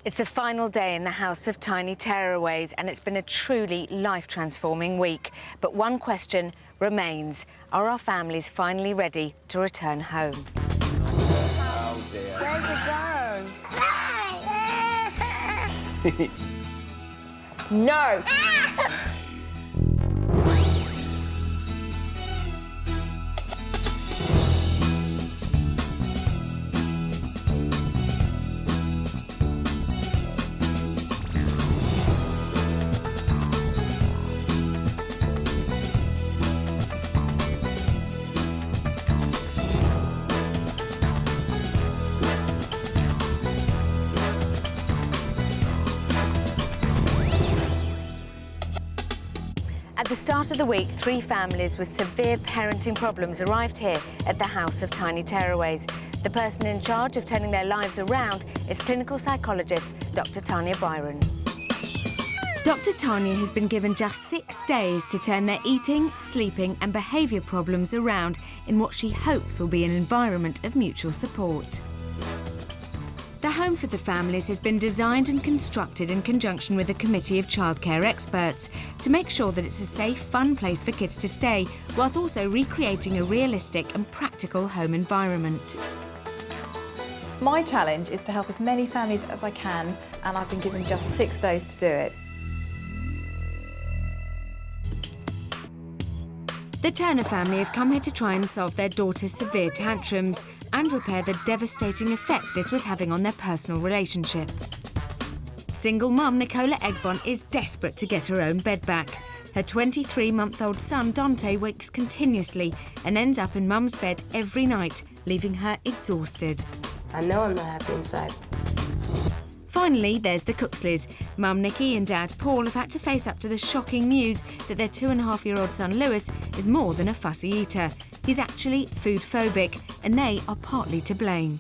It's the final day in the House of Tiny Tearaways, and it's been a truly life-transforming week. But one question remains. Are our families finally ready to return home? Oh, dear. Where's it going? No! At the start of the week, 3 families with severe parenting problems arrived here at the House of Tiny Tearaways. The person in charge of turning their lives around is clinical psychologist Dr. Tanya Byron. Dr. Tanya has been given just 6 days to turn their eating, sleeping and behaviour problems around in what she hopes will be an environment of mutual support. The home for the families has been designed and constructed in conjunction with a committee of childcare experts to make sure that it's a safe, fun place for kids to stay, whilst also recreating a realistic and practical home environment. My challenge is to help as many families as I can, and I've been given just 6 days to do it. The Turner family have come here to try and solve their daughter's severe tantrums and repair the devastating effect this was having on their personal relationship. Single mum Nicola is desperate to get her own bed back. Her 23-month-old son Dante wakes continuously and ends up in mum's bed every night, leaving her exhausted. I know I'm not happy inside. Finally, there's the Cooksleys. Mum Nikki and Dad Paul have had to face up to the shocking news that their 2.5-year-old son Lewis is more than a fussy eater. He's actually food phobic, and they are partly to blame.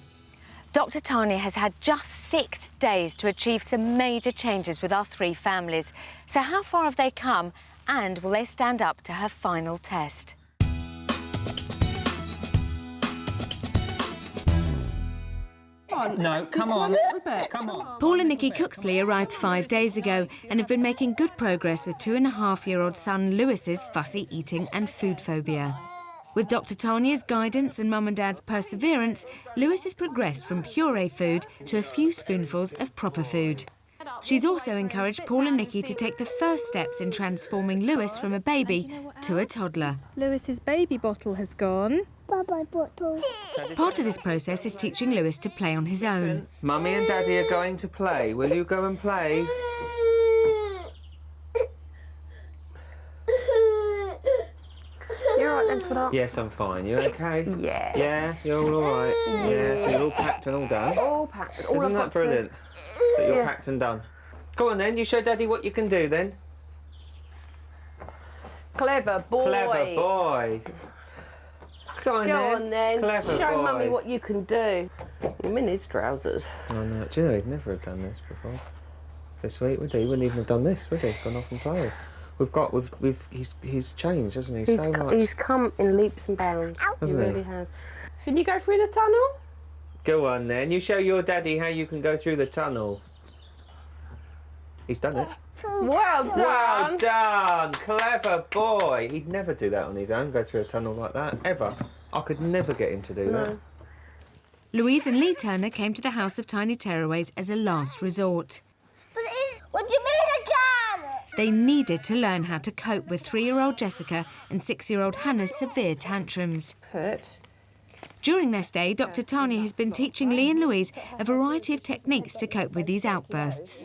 Dr. Tanya has had just 6 days to achieve some major changes with our 3 families. So how far have they come, and will they stand up to her final test? No, come on. Come on. Paul and Nikki Cooksley arrived 5 days ago and have been making good progress with 2.5-year-old son Lewis's fussy eating and food phobia. With Dr. Tanya's guidance and Mum and Dad's perseverance, Lewis has progressed from puree food to a few spoonfuls of proper food. She's also encouraged Paul and Nikki to take the first steps in transforming Lewis from a baby to a toddler. Lewis's baby bottle has gone. Bye-bye bottle. Part of this process is teaching Lewis to play on his own. Mummy and Daddy are going to play. Will you go and play? You're all right then, sweetheart? Yes, I'm fine. You okay? Yeah. Yeah? You're all right? Yeah. So you're all packed and all done? All packed. All Isn't I've that got to do- brilliant? That you're Yeah. packed and done. Go on then, you show Daddy what you can do then. Clever boy. Clever boy. Go on Go then. on then. Clever Show boy. Mummy what you can do. I'm in his trousers. Oh no, do you know he'd never have done this before? This week, would he? He wouldn't even have done this, would he? Gone off and played. He's changed, hasn't he? So much. He's come in leaps and bounds. Hasn't he he? really has. Can you go through the tunnel? Go on then, you show your daddy how you can go through the tunnel. He's done it. Well done. Well done, clever boy. He'd never do that on his own, go through a tunnel like that, ever. I could never get him to do that. Louise and Lee Turner came to the House of Tiny Tearaways as a last resort. What do you mean I can? They needed to learn how to cope with 3-year-old Jessica and 6-year-old Hannah's severe tantrums. Put. During their stay, Dr. Tanya has been teaching Lee and Louise a variety of techniques to cope with these outbursts.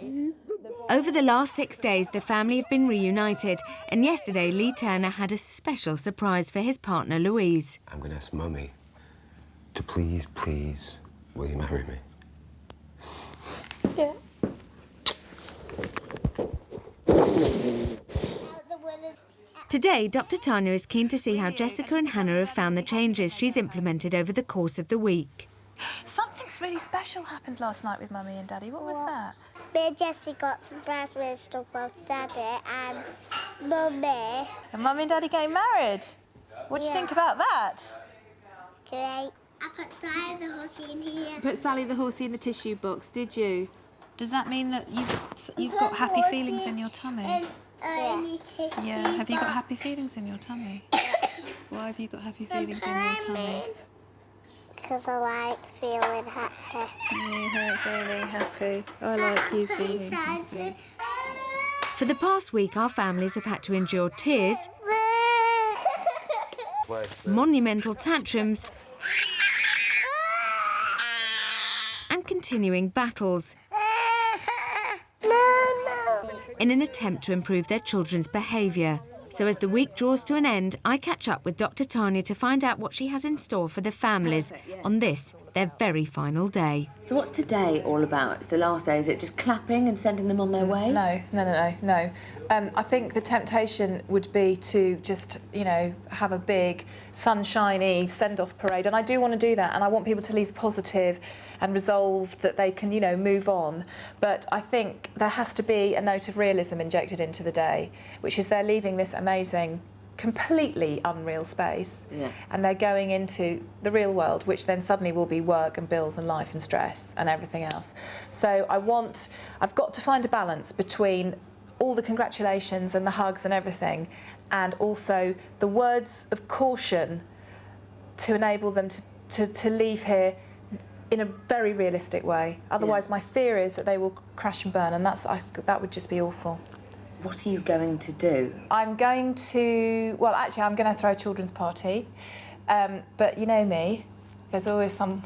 Over the last 6 days, the family have been reunited, and yesterday Lee Turner had a special surprise for his partner Louise. I'm going to ask Mummy to please, will you marry me? Yeah. Today, Dr. Tanya is keen to see how Jessica and Hannah have found the changes she's implemented over the course of the week. Something's really special happened last night with Mummy and Daddy. What was that? Me and Jessie got some raspberry stuff from Daddy and Mummy. And Mummy and Daddy getting married. What do you think about that? Great. I put Sally the horsey in here. Put Sally the horsey in the tissue box, did you? Does that mean that you've got happy feelings in your tummy? Yeah. Have you got happy feelings in your tummy? Why have you got happy feelings in your tummy? Because I like feeling happy. You like feeling happy. I like you feeling happy. For the past week, our families have had to endure tears, monumental tantrums, and continuing battles in an attempt to improve their children's behaviour. So as the week draws to an end, I catch up with Dr. Tanya to find out what she has in store for the families on this, their very final day. So what's today all about? It's the last day. Is it just clapping and sending them on their way? No. I think the temptation would be to just, you know, have a big sunshiny send-off parade, and I do want to do that, and I want people to leave positive and resolved that they can, you know, move on. But I think there has to be a note of realism injected into the day, which is they're leaving this amazing, completely unreal space, and they're going into the real world, which then suddenly will be work and bills and life and stress and everything else. So I've got to find a balance between all the congratulations and the hugs and everything, and also the words of caution to enable them to leave here in a very realistic way. Otherwise, my fear is that they will crash and burn, and that would just be awful. What are you going to do? I'm going to throw a children's party, but you know me, there's always some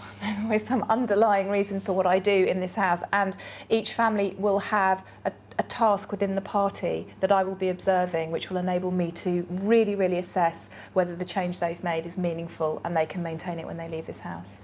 underlying reason for what I do in this house, and each family will have a task within the party that I will be observing, which will enable me to really, really assess whether the change they've made is meaningful and they can maintain it when they leave this house.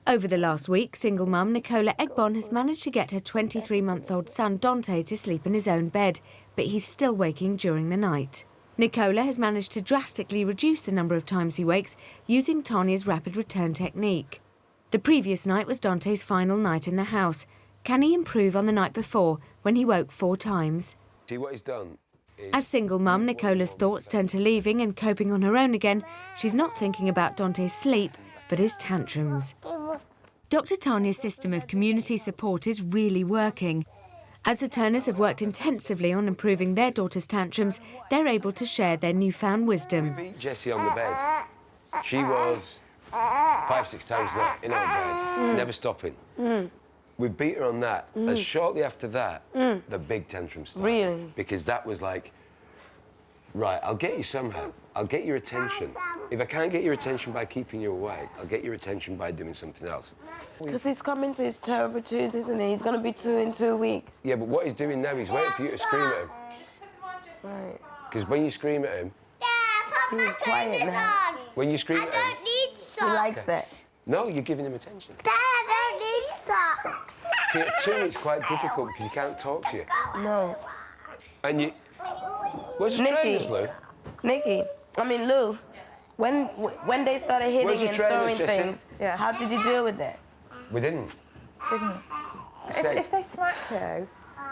Over the last week, single mum Nicola has managed to get her 23-month-old son Dante to sleep in his own bed, but he's still waking during the night. Nicola has managed to drastically reduce the number of times he wakes using Tanya's rapid return technique. The previous night was Dante's final night in the house. Can he improve on the night before, when he woke 4 times? See what he's done? As single mum, Nicola's thoughts turn to leaving and coping on her own again. She's not thinking about Dante's sleep, but his tantrums. Dr. Tanya's system of community support is really working. As the Turners have worked intensively on improving their daughter's tantrums, they're able to share their newfound wisdom. We beat Jessie on the bed. She was 5-6 times in her bed, never stopping. We beat her on that, and shortly after that, the big tantrum started. Really? Because that was like, right, I'll get you somehow. I'll get your attention. If I can't get your attention by keeping you awake, I'll get your attention by doing something else. Because he's coming to his terrible twos, isn't he? He's going to be 2 in 2 weeks. Yeah, but what he's doing now, he's waiting for you to scream at him. Right. Because when you scream at him... He's quiet now. When you scream I at him... don't need socks. He likes that. No, you're giving him attention. Dad, I don't need socks. See, at 2, it's quite difficult because he can't talk to you. No. And you... Where's the trainers, Lou? Lou, when they started hitting Where's the and trainers, throwing Jessie? things, how did you deal with that? We didn't. If they smack you,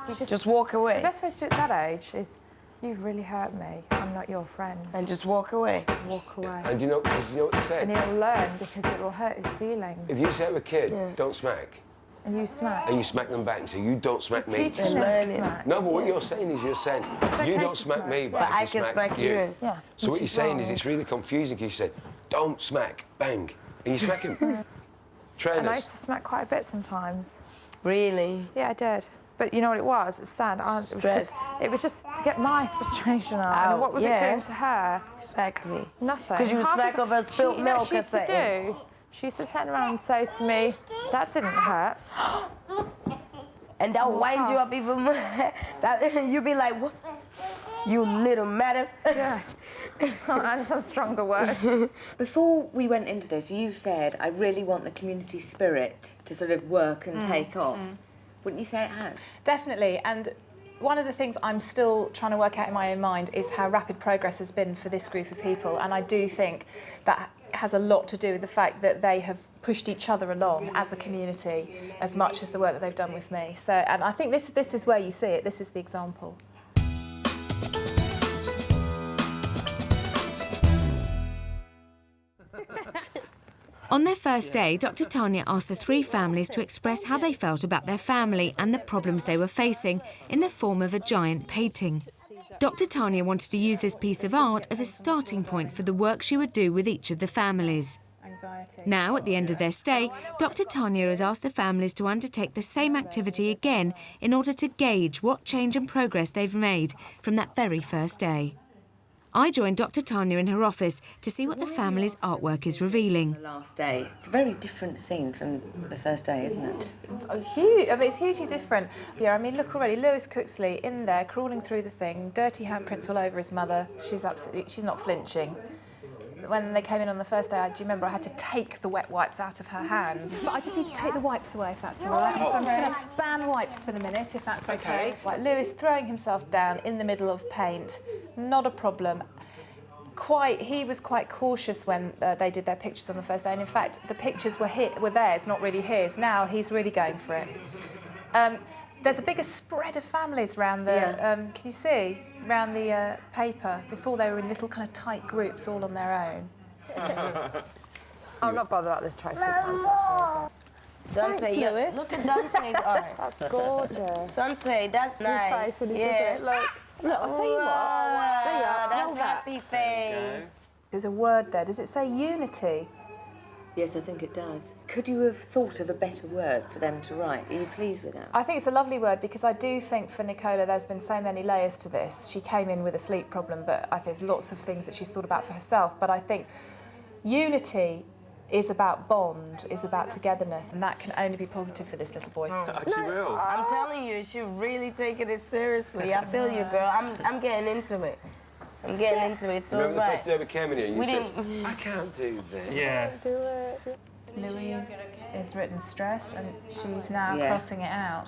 you Just walk away. The best way to do it at that age is, you've really hurt me, I'm not your friend. And just walk away. Walk away. And you know what they say? And he'll learn because it will hurt his feelings. If you say to a kid, don't smack, And you smack. and you smack them back and say, you don't smack me. Teach them to smack. No, but what you're saying is you okay don't to smack smack. me, but I can smack you. Yeah. So what which you're is saying is wrong. it's really confusing because you said, don't smack, bang, and you smack him. And I Trainers. used to smack quite a bit sometimes. Really? Yeah, I did. But you know what it was? It's sad. Stress. It was just to get my frustration out. And what was it doing to her? Exactly. Nothing. Because you would Half smack of- over spilled she- milk she or used to something. She used to turn around and say to me, that didn't hurt. And that wind you up even more. You'd be like, what? You little madam. Yeah. And some stronger words. Before we went into this, you said, I really want the community spirit to sort of work and take off. Wouldn't you say it has? Definitely, and one of the things I'm still trying to work out in my own mind is how rapid progress has been for this group of people, and I do think that has a lot to do with the fact that they have pushed each other along as a community as much as the work that they've done with me. So, and I think this is where you see it, this is the example. On their first day, Dr. Tanya asked the three families to express how they felt about their family and the problems they were facing in the form of a giant painting. Dr. Tanya wanted to use this piece of art as a starting point for the work she would do with each of the families. Now, at the end of their stay, Dr. Tanya has asked the families to undertake the same activity again in order to gauge what change and progress they've made from that very first day. I joined Dr. Tanya in her office to see what the family's artwork is revealing. The last day. It's a very different scene from the first day, isn't it? Huge. I mean, it's hugely different. Yeah, I mean, look already. Lewis Cooksley in there, crawling through the thing, dirty handprints all over his mother. She's not flinching. When they came in on the first day, do you remember I had to take the wet wipes out of her hands? But I just need to take the wipes away, if that's all right. So I'm just going to ban wipes for the minute, if that's okay. Right, Lewis throwing himself down in the middle of paint, not a problem. He was quite cautious when they did their pictures on the first day, and in fact, the pictures were theirs, not really his. Now he's really going for it. There's a bigger spread of families around the, can you see, around the paper. Before they were in little kind of tight groups all on their own. I'm not bothered about this tracy. Dante, Lewis. look at Dante's art. That's gorgeous. Dante, that's nice. Yeah. Look, I'll tell you what. There you are. That's happy face. There's a word there. Does it say unity? Yes, I think it does. Could you have thought of a better word for them to write? Are you pleased with that? I think it's a lovely word because I do think for Nicola there's been so many layers to this. She came in with a sleep problem, but there's lots of things that she's thought about for herself. But I think unity is about bond, is about togetherness, and that can only be positive for this little boy. She will. I'm telling you, she's really taking it seriously. I feel you, girl. I'm getting into it. I'm getting into it so Remember the right. first day we came in here and you said, I can't do this. Yeah. Do it. Louise has written stress and she's now Yeah. crossing it out.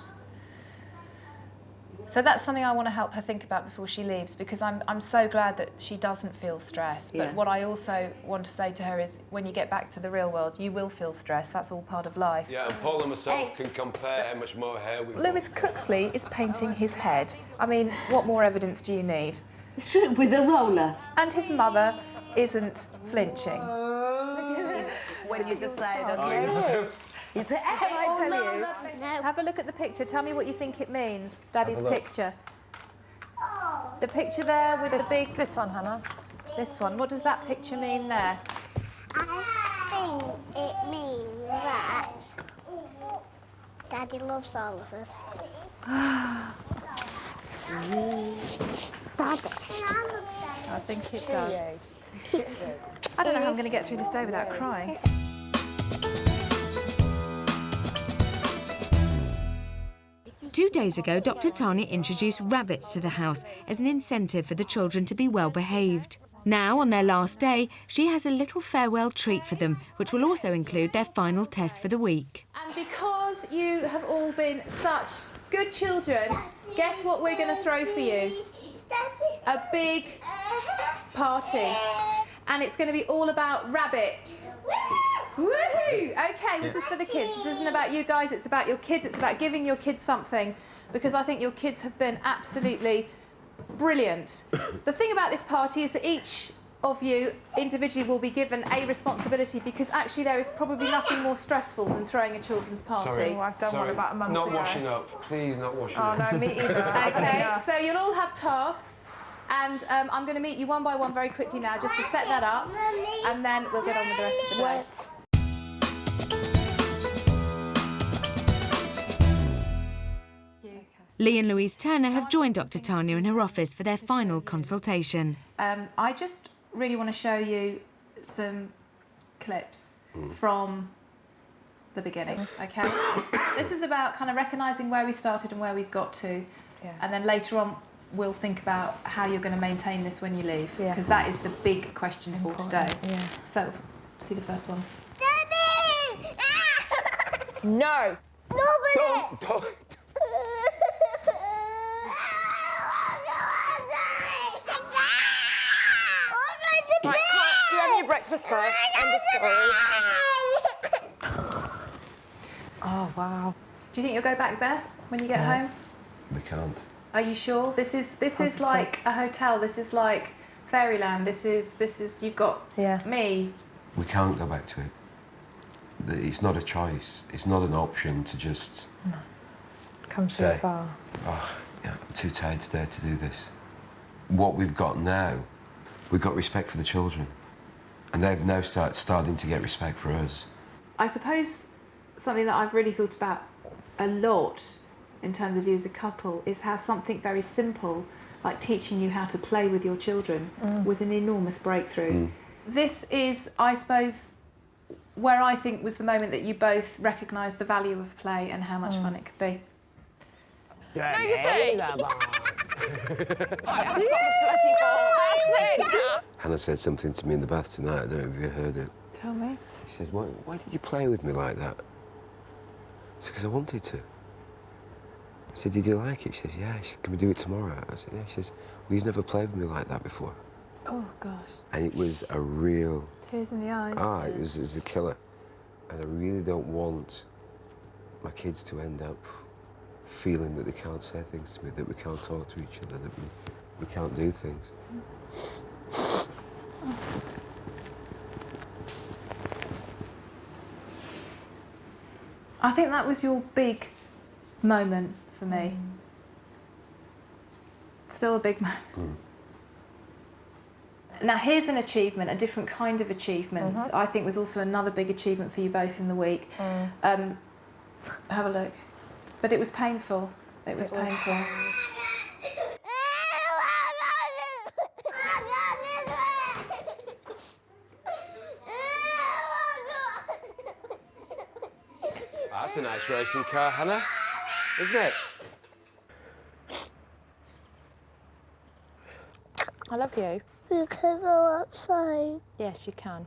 So that's something I want to help her think about before she leaves, because I'm so glad that she doesn't feel stress. But Yeah. what I also want to say to her is when you get back to the real world, you will feel stress. That's all part of life. Yeah, and Paul and myself can compare how much more hair we've got. Lewis Cooksley is painting his head. I mean, what more evidence do you need? With a roller. And his mother isn't flinching. When you decide, okay? You say, hey, Can I tell you? No. Have a look at the picture. Tell me what you think it means. Daddy's Have a look. picture. The picture there with the big... This one, Hannah. This one. What does that picture mean there? I think it means that Daddy loves all of us. I think it does. I don't know how I'm going to get through this day without crying. Two days ago, Dr. Tanya introduced rabbits to the house as an incentive for the children to be well behaved. Now, on their last day, she has a little farewell treat for them, which will also include their final test for the week. And because you have all been such good children, guess what we're going to throw for you? A big party. And it's going to be all about rabbits. Woohoo! Okay, this is for the kids. This isn't about you guys, it's about your kids. It's about giving your kids something, because I think your kids have been absolutely brilliant. The thing about this party is that each of you individually will be given a responsibility, because actually there is probably nothing more stressful than throwing a children's party. Sorry, I've done one about a month not ago. washing up. Please, not washing Oh, up. no, me either. Okay, so you'll all have tasks, and I'm going to meet you one by one very quickly now, just to set that up, and then we'll get on with the rest of the day. Lee and Louise Turner have joined Dr. Tanya in her office for their final consultation. I just really want to show you some clips from the beginning, okay? This is about kind of recognising where we started and where we've got to, and then later on we'll think about how you're going to maintain this when you leave, because that is the big question for today. So, see the first one. No. Don't. Right, you have your breakfast first and the story. Oh, wow. Do you think you'll go back there when you get home? We can't. Are you sure? This is like a hotel. This is like fairyland. This is you've got me. We can't go back to it. that it's not a choice. It's not an option to just Come too say, far. oh, yeah, I'm too tired today to do this. What we've got now, we've got respect for the children. And they've now starting to get respect for us. I suppose something that I've really thought about a lot in terms of you as a couple is how something very simple, like teaching you how to play with your children, was an enormous breakthrough. This is, I suppose, where I think was the moment that you both recognised the value of play and how much fun it could be. No, you say. Hannah said something to me in the bath tonight. I don't know if you heard it. Tell me. She says, why did you play with me like that? I said, because I wanted to. I said, did you like it? She says, yeah. She said, can we do it tomorrow? I said, yeah. She says, well, you've never played with me like that before. Oh, gosh. And it was a real... Tears in the eyes. it was a killer. And I really don't want my kids to end up feeling that they can't say things to me, that we can't talk to each other, that we can't do things. I think that was your big moment for me. Still a big moment. Now here's an achievement, a different kind of achievement. I think was also another big achievement for you both in the week. Have a look. But it was painful. It was painful. That's a nice racing car, Hannah, isn't it? I love you. You can go outside. Yes, you can.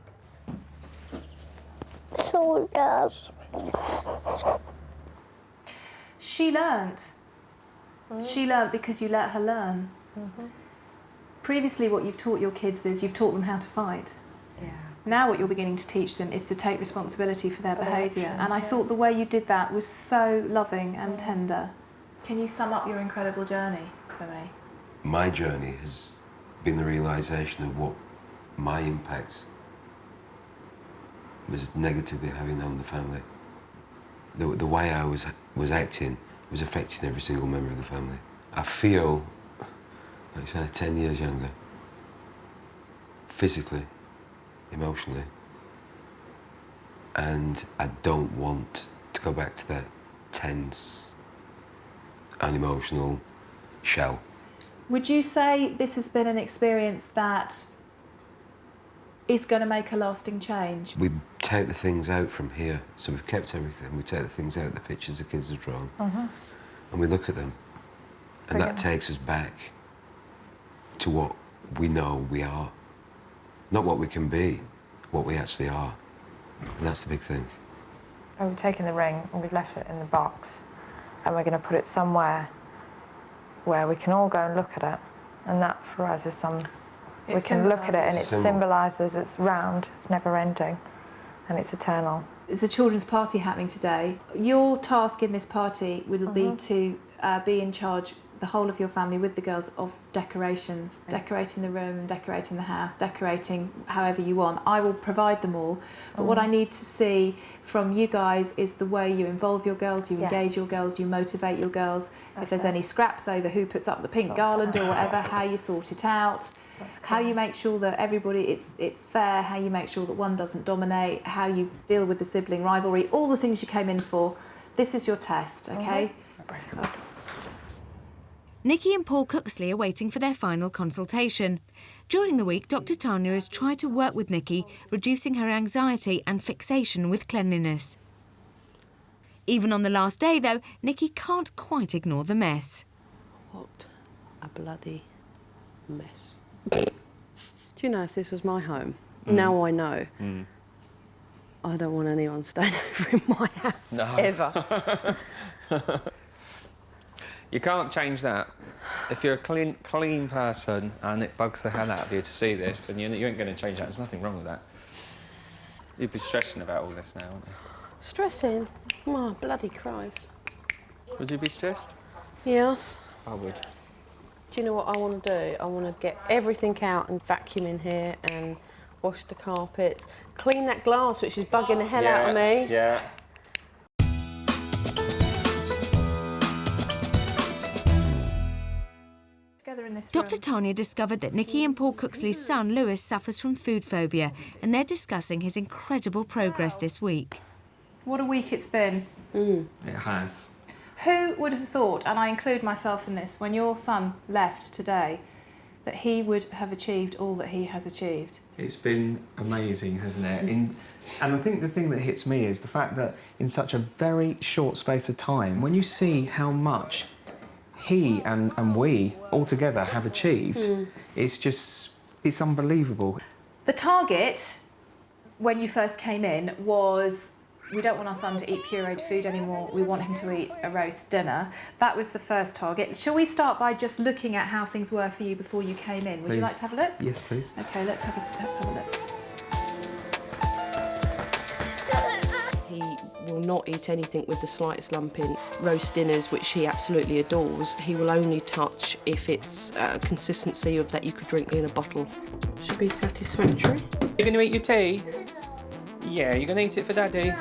So does. She learnt. She learnt because you let her learn. Previously, what you've taught your kids is you've taught them how to fight. Yeah. Now what you're beginning to teach them is to take responsibility for their behaviour. And I thought the way you did that was so loving and tender. Can you sum up your incredible journey for me? My journey has been the realisation of what my impact was negatively having on the family. The way I was acting was affecting every single member of the family. I feel like I said, 10 years younger, physically, emotionally, and I don't want to go back to that tense, unemotional shell. Would you say this has been an experience that is going to make a lasting change? We take the things out from here, so we've kept everything. We take the things out, the pictures the kids have drawn, and we look at them, and that takes us back to what we know we are. Not what we can be, what we actually are. And that's the big thing. And we've taken the ring and we've left it in the box, and we're going to put it somewhere where we can all go and look at it. And that for us is we can look at it and it symbolises it's round, it's never ending, and it's eternal. There's a children's party happening today. Your task in this party will be to be in charge, the whole of your family with the girls, of decorations, decorating the room, decorating the house, decorating however you want. I will provide them all, but what I need to see from you guys is the way you involve your girls, you engage your girls, you motivate your girls. If there's any scraps over who puts up the pink garland or whatever, how you sort it out. How you make sure that everybody, it's fair, how you make sure that one doesn't dominate, how you deal with the sibling rivalry, all the things you came in for. This is your test, okay? Nikki and Paul Cooksley are waiting for their final consultation. During the week, Dr. Tanya has tried to work with Nikki, reducing her anxiety and fixation with cleanliness. Even on the last day, though, Nikki can't quite ignore the mess. What a bloody mess. Do you know, if this was my home, now I know, I don't want anyone staying over in my house, ever. You can't change that. If you're a clean person and it bugs the hell out of you to see this, then you ain't going to change that. There's nothing wrong with that. You'd be stressing about all this now, wouldn't you? Stressing? Oh, bloody Christ. Would you be stressed? Yes. I would. Do you know what I want to do? I want to get everything out and vacuum in here and wash the carpets, clean that glass, which is bugging the hell out of me. Yeah. Dr. Tanya discovered that Nikki and Paul Cooksley's son, Lewis, suffers from food phobia, and they're discussing his incredible progress this week. What a week it's been. It has. Who would have thought, and I include myself in this, when your son left today, that he would have achieved all that he has achieved? It's been amazing, hasn't it? And I think the thing that hits me is the fact that in such a very short space of time, when you see how much he and we all together have achieved, it's unbelievable. The target, when you first came in, was we don't want our son to eat pureed food anymore, we want him to eat a roast dinner. That was the first target. Shall we start by just looking at how things were for you before you came in? Would you like to have a look? Yes, please. Okay, let's have a look. He will not eat anything with the slightest lump in. Roast dinners, which he absolutely adores, he will only touch if it's a consistency of that you could drink in a bottle. Should be satisfactory. You're going to eat your tea? Yeah, you're going to eat it for Daddy?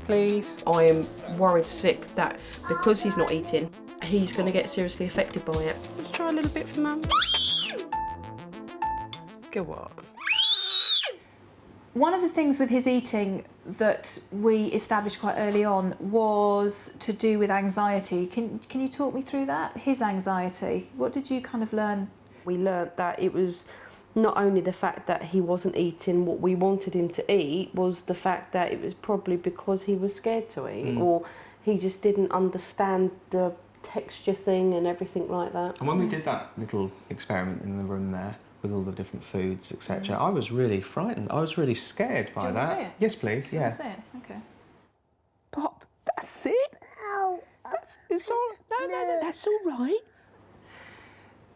Please? I am worried sick that because he's not eating, he's going to get seriously affected by it. Let's try a little bit for Mum. Go on. One of the things with his eating that we established quite early on was to do with anxiety. Can you talk me through that? His anxiety. What did you kind of learn? We learnt that it was not only the fact that he wasn't eating what we wanted him to eat, was the fact that it was probably because he was scared to eat, or he just didn't understand the texture thing and everything like that. And when we did that little experiment in the room there, with all the different foods, etc., I was really frightened. I was really scared by Do you want to see it? Yes, please. Do you Yeah. want to see it? Okay. Pop, that's it. It's all. No, that's all right.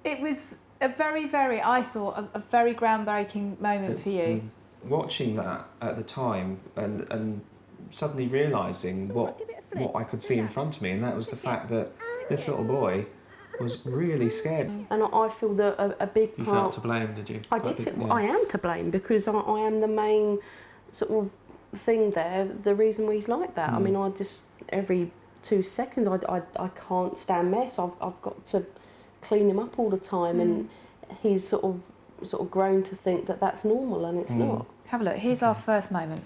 It was a very, I thought, a very groundbreaking moment for you. Watching that at the time and suddenly realising what I could see in front of me, and that was the fact that this little boy was really scared. And I feel that a big part... You felt to blame, did you? I did feel, I am to blame, because I am the main sort of thing there, the reason why he's like that. I mean, I just, every 2 seconds, I can't stand mess. I've got to clean him up all the time, and he's sort of grown to think that that's normal, and it's not. Have a look. Here's our first moment.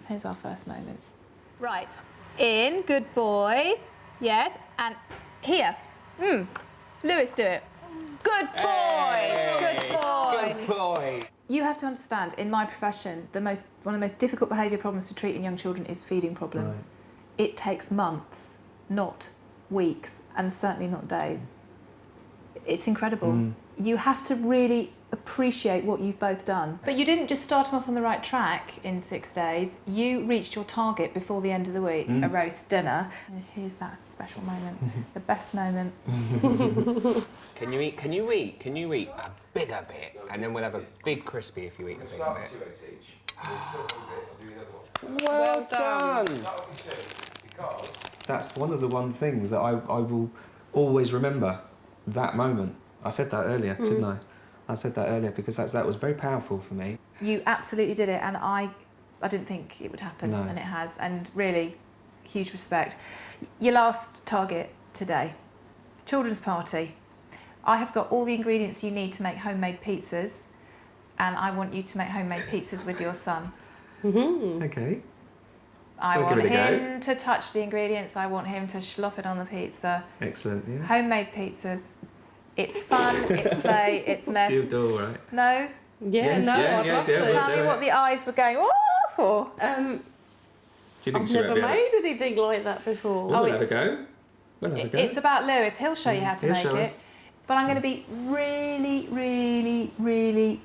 Right. In. Good boy. Yes. And here. Lewis, do it. Good boy. Hey. Good boy. Good boy. You have to understand, in my profession, one of the most difficult behaviour problems to treat in young children is feeding problems. Right. It takes months, not weeks, and certainly not days. It's incredible. You have to really appreciate what you've both done. But you didn't just start them off on the right track in 6 days. You reached your target before the end of the week, a roast dinner. Here's that special moment, the best moment. Can you eat a bigger bit, and then we'll have a big crispy if you eat a bigger bit. Well done. That's one of the things that I will always remember, that moment. I said that earlier, didn't I? I said that earlier because that was very powerful for me. You absolutely did it, and I didn't think it would happen, and it has, and really, huge respect. Your last target today, children's party. I have got all the ingredients you need to make homemade pizzas, and I want you to make homemade pizzas with your son. Okay. I want him to touch the ingredients, I want him to slop it on the pizza. Excellent, yeah. Homemade pizzas. It's fun, it's play, it's mess. You do all right. No? Yeah, I'd love to. Tell me what the eyes were going, oh, for. Do you think I've never made anything like that before. We'll have a go. It's about Lewis. He'll show you how to make it. But I'm going to be really, really, really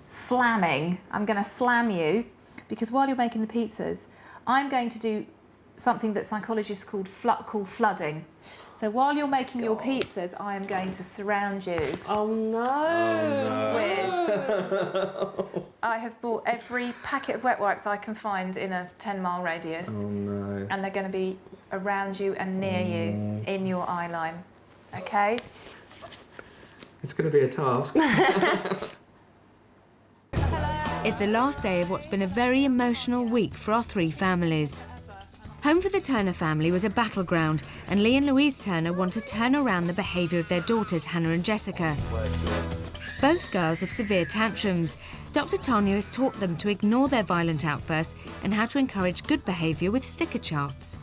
slamming. I'm going to slam you, because while you're making the pizzas, I'm going to do something that psychologists call flooding. So while you're making your pizzas, I am going to surround you. Oh no! I have bought every packet of wet wipes I can find in a 10-mile radius. Oh no! And they're going to be around you and near you, in your eye line. Okay? It's going to be a task. Hello. It's the last day of what's been a very emotional week for our three families. Home for the Turner family was a battleground, and Lee and Louise Turner want to turn around the behaviour of their daughters, Hannah and Jessica. Both girls have severe tantrums. Dr. Tanya has taught them to ignore their violent outbursts and how to encourage good behaviour with sticker charts.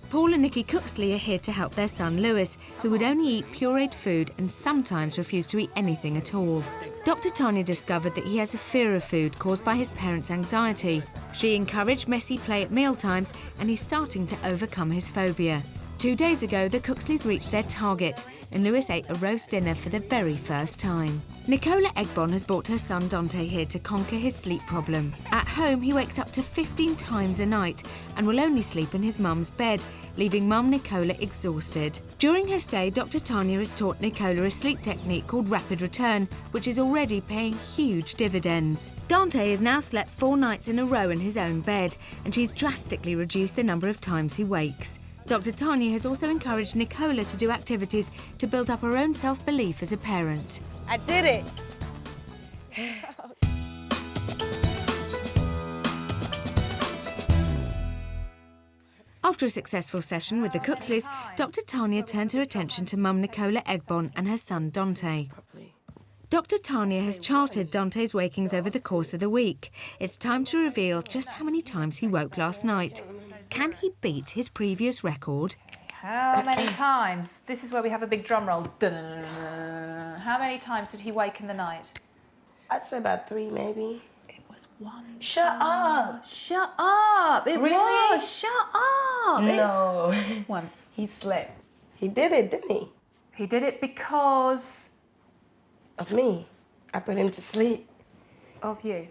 Paul and Nikki Cooksley are here to help their son Lewis, who would only eat pureed food and sometimes refuse to eat anything at all. Dr. Tanya discovered that he has a fear of food caused by his parents' anxiety. She encouraged messy play at mealtimes, and he's starting to overcome his phobia. 2 days ago, the Cooksleys reached their target, and Lewis ate a roast dinner for the very first time. Nicola Egbon has brought her son Dante here to conquer his sleep problem. At home, he wakes up to 15 times a night and will only sleep in his mum's bed, leaving mum Nicola exhausted. During her stay, Dr. Tanya has taught Nicola a sleep technique called rapid return, which is already paying huge dividends. Dante has now slept 4 nights in a row in his own bed, and she's drastically reduced the number of times he wakes. Dr. Tanya has also encouraged Nicola to do activities to build up her own self-belief as a parent. I did it! After a successful session with the Cooksleys, Dr. Tanya turned her attention to mum Nicola Egbon and her son Dante. Dr. Tanya has charted Dante's wakings over the course of the week. It's time to reveal just how many times he woke last night. Can he beat his previous record? How many times? This is where we have a big drum roll. How many times did he wake in the night? I'd say about 3, maybe. It was 1. Shut up! Shut up! It Really? was! Shut up! No. Once. He slept. He did it, didn't he? He did it because... Of me. I put him to sleep. Of you.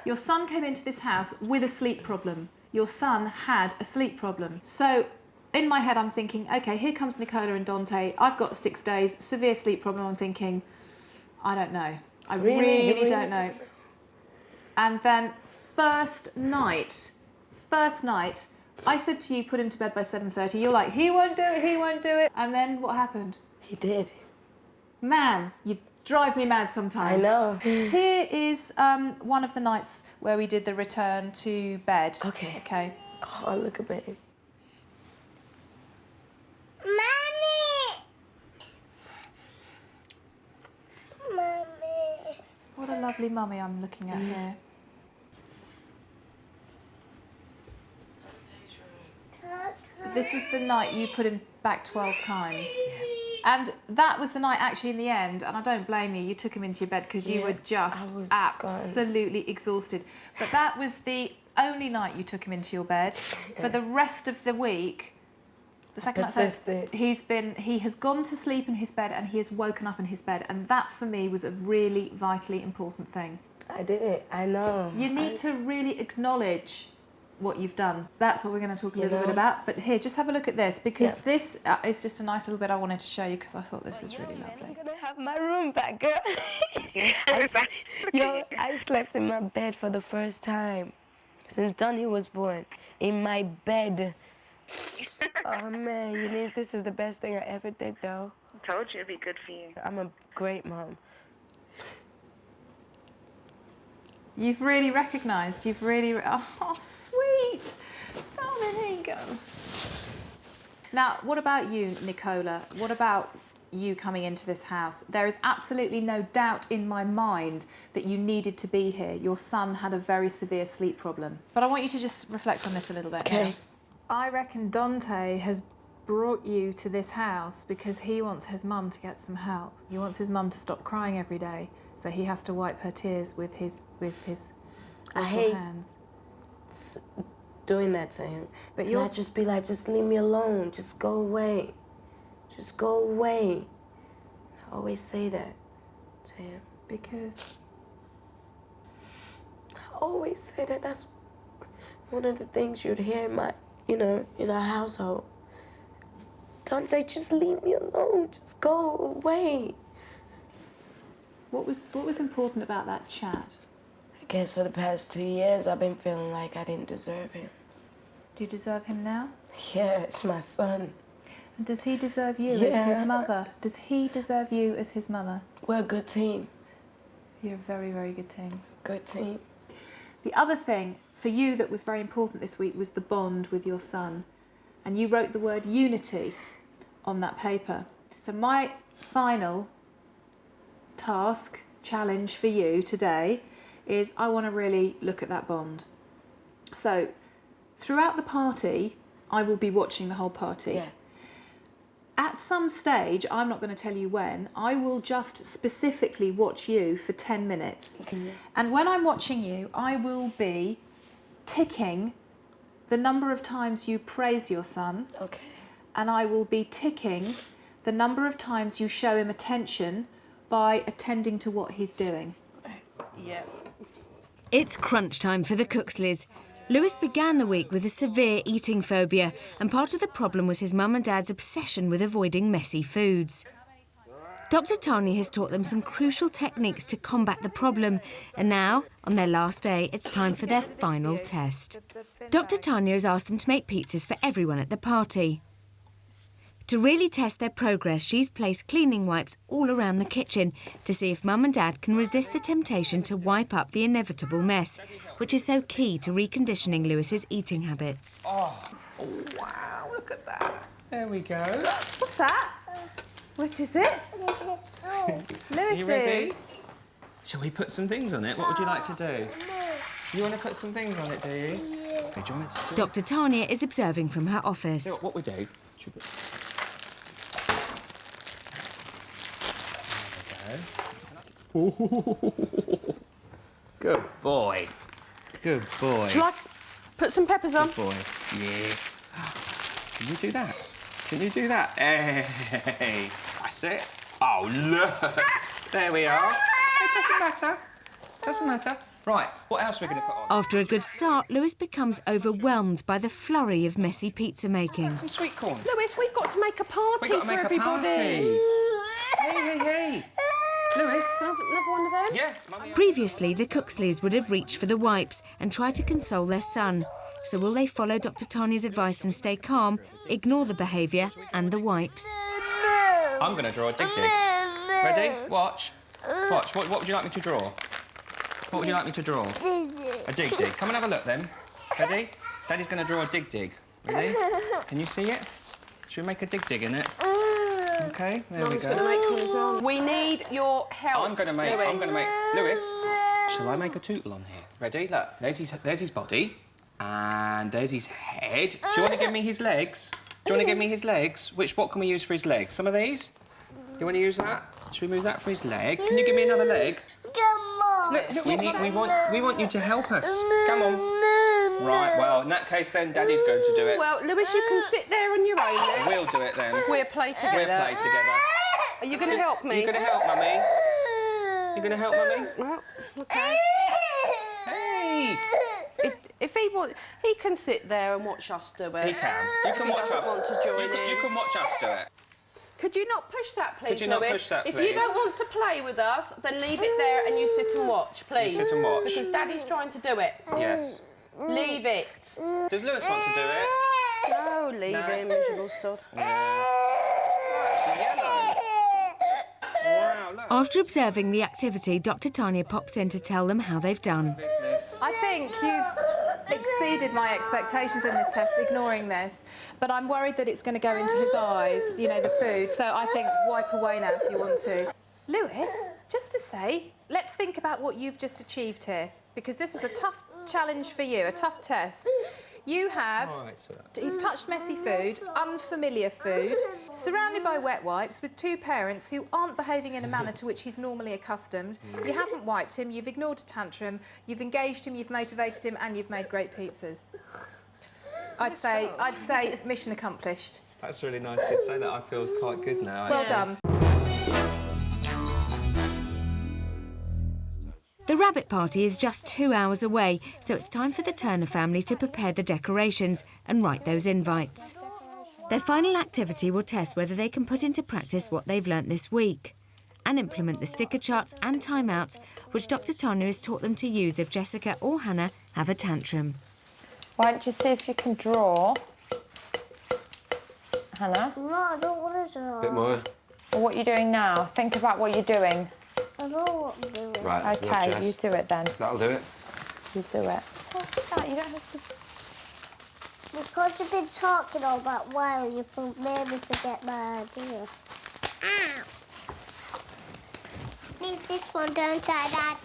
Your son came into this house with a sleep problem. Your son had a sleep problem. So, in my head, I'm thinking, okay, here comes Nicola and Dante. I've got 6 days, severe sleep problem. I'm thinking, I don't know. I really don't know. And then first night, I said to you, put him to bed by 7:30. You're like, he won't do it, he won't do it. And then what happened? He did. Man, you drive me mad sometimes. I know. Here is one of the nights where we did the return to bed. Okay. Okay. Oh, look at baby. Mommy! Mommy. What a lovely mummy I'm looking at here. This was the night you put him back 12 times. And that was the night actually in the end, and I don't blame you, you took him into your bed because you were just absolutely exhausted. But that was the only night you took him into your bed. For the rest of the week, the second night, he has gone to sleep in his bed and he has woken up in his bed, and that for me was a really vitally important thing. I did it, I know. You need to really acknowledge what you've done. That's what we're going to talk a little bit about. But here, just have a look at this, because this is just a nice little bit I wanted to show you because I thought this is really lovely. I'm gonna have my room back, girl. I slept in my bed for the first time since Donnie was born. In my bed. Oh man, Eunice, this is the best thing I ever did, though. I told you it'd be good for you. I'm a great mom. You've really recognised, you've really... Oh, sweet! Darling, here you go. Now, what about you, Nicola? What about you coming into this house? There is absolutely no doubt in my mind that you needed to be here. Your son had a very severe sleep problem. But I want you to just reflect on this a little bit. Okay. I reckon Dante has brought you to this house because he wants his mum to get some help. He wants his mum to stop crying every day, so he has to wipe her tears with his hands. Doing that to him. But you'll just be like, just leave me alone. Just go away. Just go away. I always say that to him. Because? I always say that. That's one of the things you'd hear in my, in our household. Don't say, just leave me alone. Just go away. What was important about that chat? I guess for the past 2 years, I've been feeling like I didn't deserve him. Do you deserve him now? Yeah, it's my son. And does he deserve you as his mother? Does he deserve you as his mother? We're a good team. You're a very, very good team. Good team. The other thing for you that was very important this week was the bond with your son. And you wrote the word unity on that paper. So my final task, challenge for you today is I want to really look at that bond. So throughout the party, I will be watching the whole party. Yeah. At some stage, I'm not going to tell you when, I will just specifically watch you for 10 minutes. And when I'm watching you, I will be ticking the number of times you praise your son. Okay. And I will be ticking the number of times you show him attention by attending to what he's doing. Yeah. It's crunch time for the Cooksleys. Lewis began the week with a severe eating phobia, and part of the problem was his mum and dad's obsession with avoiding messy foods. Dr. Tanya has taught them some crucial techniques to combat the problem, and now, on their last day, it's time for their final test. Dr. Tanya has asked them to make pizzas for everyone at the party. To really test their progress, she's placed cleaning wipes all around the kitchen to see if Mum and Dad can resist the temptation to wipe up the inevitable mess, which is so key to reconditioning Lewis's eating habits. Oh, wow, look at that. There we go. What's that? What is it? Are you ready? Shall we put some things on it? What would you like to do? You want to put some things on it, do you? Yeah. Okay, do you want it to do? Dr. Tanya is observing from her office. So what we do... Good boy. Good boy. Shall I put some peppers on? Good boy. Yeah. Can you do that? Can you do that? Hey, that's it. Oh, look. There we are. It doesn't matter. Doesn't matter. Right, what else are we going to put on? After a good start, Lewis becomes overwhelmed by the flurry of messy pizza making. Some sweet corn. Lewis, we've got to make a party We've got to make for everybody. a party. Hey. Lewis. Another one of them? Yeah. Mummy. Previously, the Cooksleys would have reached for the wipes and tried to console their son. So will they follow Dr. Tanya's advice and stay calm, ignore the behaviour and the wipes? I'm going to draw a dig-dig. Ready? Watch. Watch. What would you like me to draw? What would you like me to draw? A dig-dig. Come and have a look then. Ready? Daddy's going to draw a dig-dig. Ready? Can you see it? Should we make a dig-dig in it? Okay, there we go. Going to make one as well. We need your help. I'm going to make... Lewis, shall I make a tootle on here? Ready? Look, there's his body. And there's his head. Do you want to give me his legs? Do you want to give me his legs? What can we use for his legs? Some of these? You want to use that? Should we move that for his leg? Can you give me another leg? Come on. Look, we want you to help us. Come on. Right, well, in that case then, Daddy's going to do it. Well, Lewis, you can sit there on your own then. We'll do it then. We'll play together. We'll play together. Are you going to help me? You're going to help, Mummy? You're going to help, Mummy? Well, OK. Hey! If he wants, he can sit there and watch us do it. He can. You can watch us. Want to join you can watch us do it. Could you not push that, please, Could you not Lewis? push that, If please? you don't want to play with us, then leave it there and you sit and watch, please. You sit and watch. Because Daddy's trying to do it. Yes. Leave it. Does Lewis want to do it? No, leave him, miserable sod. Yeah. Yellow. Wow, look. After observing the activity, Dr. Tanya pops in to tell them how they've done. Business. I think you've exceeded my expectations in this test, ignoring this, but I'm worried that it's going to go into his eyes, you know, the food, so I think wipe away now if you want to. Lewis, just to say, let's think about what you've just achieved here, because this was a tough challenge for you, a tough test. You have, he's touched messy food, unfamiliar food, surrounded by wet wipes with two parents who aren't behaving in a manner to which he's normally accustomed. You haven't wiped him, you've ignored a tantrum, you've engaged him, you've motivated him, and you've made great pizzas. I'd say mission accomplished. That's really nice to say that. I feel quite good now. Well done. The rabbit party is just 2 hours away, so it's time for the Turner family to prepare the decorations and write those invites. Their final activity will test whether they can put into practice what they've learnt this week and implement the sticker charts and timeouts which Dr. Tanya has taught them to use if Jessica or Hannah have a tantrum. Why don't you see if you can draw, Hannah? No, I don't want to draw. A bit more. Or what you're doing now. Think about what you're doing. I know what I'm doing. Right, that's enough, Okay, Jess. you do it then. That'll do it. You do it. You don't have to... Because you've been talking all that while, you made me forget my idea. Ow! Leave this one down inside, Dad.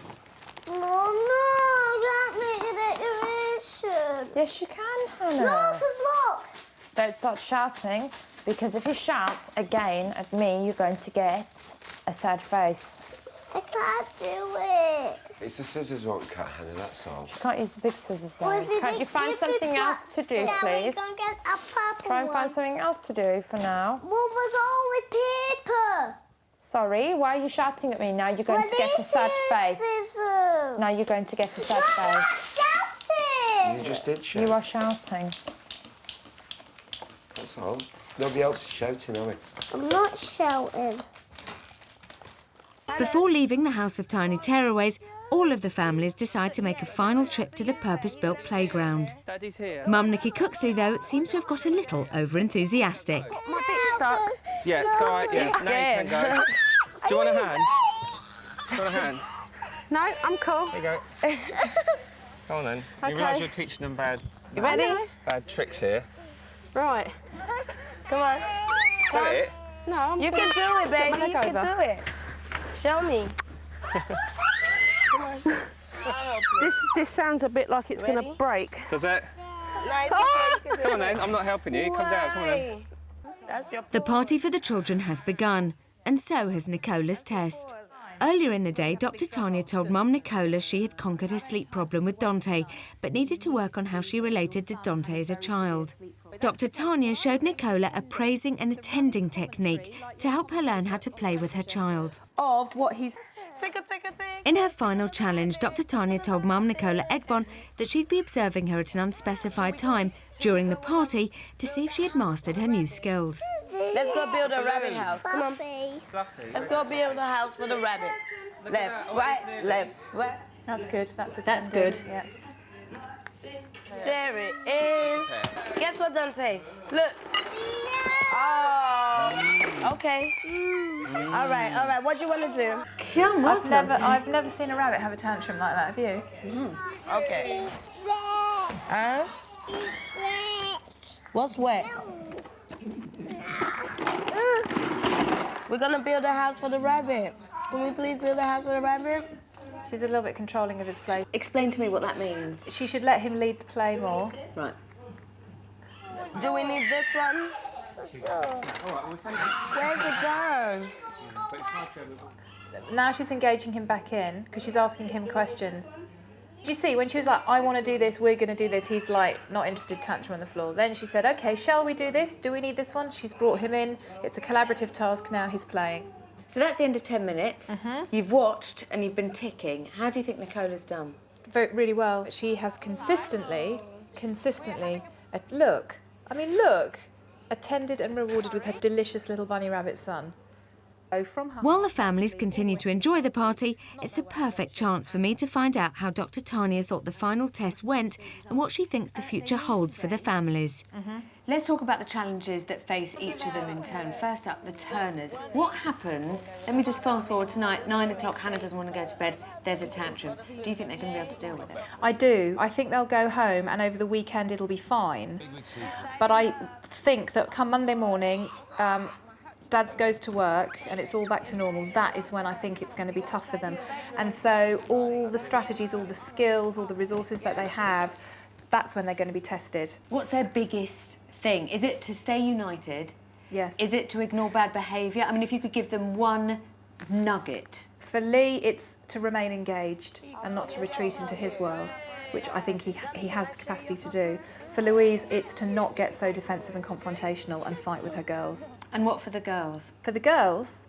No, don't make a decoration. Yes, you can, Hannah. No, because look. Don't start shouting, because if you shout again at me, you're going to get a sad face. I can't do it. It's the scissors won't cut, Hannah, that's all. You can't use the big scissors though. Well, Can't you find something else to do, please? Get a purple Try and find something else to do for now. Well, there's only paper. Sorry, why are you shouting at me? Now you're going to get a sad face. Scissors. Now you're going to get a sad face. I'm not shouting. You just did shout. You are shouting. That's all. Nobody else is shouting, are we? I'm not shouting. Before leaving the House of Tiny Tearaways, all of the families decide to make a final trip to the purpose-built playground. Daddy's here. Mum Nikki Cooksley, though, seems to have got a little over-enthusiastic. My bit's stuck. Yeah, it's all right. Yeah, now you can go. Do you want a hand? Do you want a hand? No, I'm cool. Here you go. Go on then. Okay. You realise you're teaching them bad tricks here. Right. Come on. Is that it? No, I'm You cool. can do it, baby. You can do it. Show me. This sounds a bit like it's going to break. Does it? No, it's okay. You can do Come on it. then. I'm not helping you. Come down. Come on then. That's your The party for the children has begun, and so has Nicola's test. Earlier in the day, Dr. Tanya told Mum Nicola she had conquered her sleep problem with Dante, but needed to work on how she related to Dante as a child. Dr. Tanya showed Nicola a praising and attending technique to help her learn how to play with her child. Of what he's... In her final challenge, Dr. Tanya told Mum Nicola Egbon that she'd be observing her at an unspecified time during the party to see if she had mastered her new skills. Let's go build a rabbit house. Come on. Fluffy. Let's go build a house for the rabbit. Left, right, left, right. That's good. That's That's good. Yeah. There it is. Guess what, Dante? Look. Oh. Okay. All right. What do you want to do? Come on, I've never seen a rabbit have a tantrum like that. Have you? Okay. Huh? What's wet? We're gonna build a house for the rabbit. Can we please build a house for the rabbit? She's a little bit controlling of his play. Explain to me what that means. She should let him lead the play more. Right. Do we need this one? Where's it gone? Now she's engaging him back in because she's asking him questions. Did you see when she was like, I want to do this, we're going to do this, he's like, not interested, tantrum on the floor. Then she said, OK, shall we do this? Do we need this one? She's brought him in. It's a collaborative task now, he's playing. So that's the end of 10 minutes. You've watched and you've been ticking. How do you think Nicola's done? Really well. She has consistently, look, attended and rewarded with her delicious little bunny rabbit son. While the families continue to enjoy the party, it's the perfect chance for me to find out how Dr. Tanya thought the final test went and what she thinks the future holds for the families. Let's talk about the challenges that face each of them in turn. First up, the Turners. What happens, let me just fast forward tonight, 9 o'clock, Hannah doesn't want to go to bed, there's a tantrum. Do you think they're going to be able to deal with it? I do. I think they'll go home and over the weekend it'll be fine. But I think that come Monday morning, Dad goes to work and it's all back to normal. That is when I think it's going to be tough for them. And so all the strategies, all the skills, all the resources that they have, that's when they're going to be tested. What's their biggest thing? Is it to stay united? Yes. Is it to ignore bad behaviour? I mean, if you could give them one nugget. For Lee, it's to remain engaged and not to retreat into his world, which I think he has the capacity to do. For Louise, it's to not get so defensive and confrontational and fight with her girls. And what for the girls? For the girls,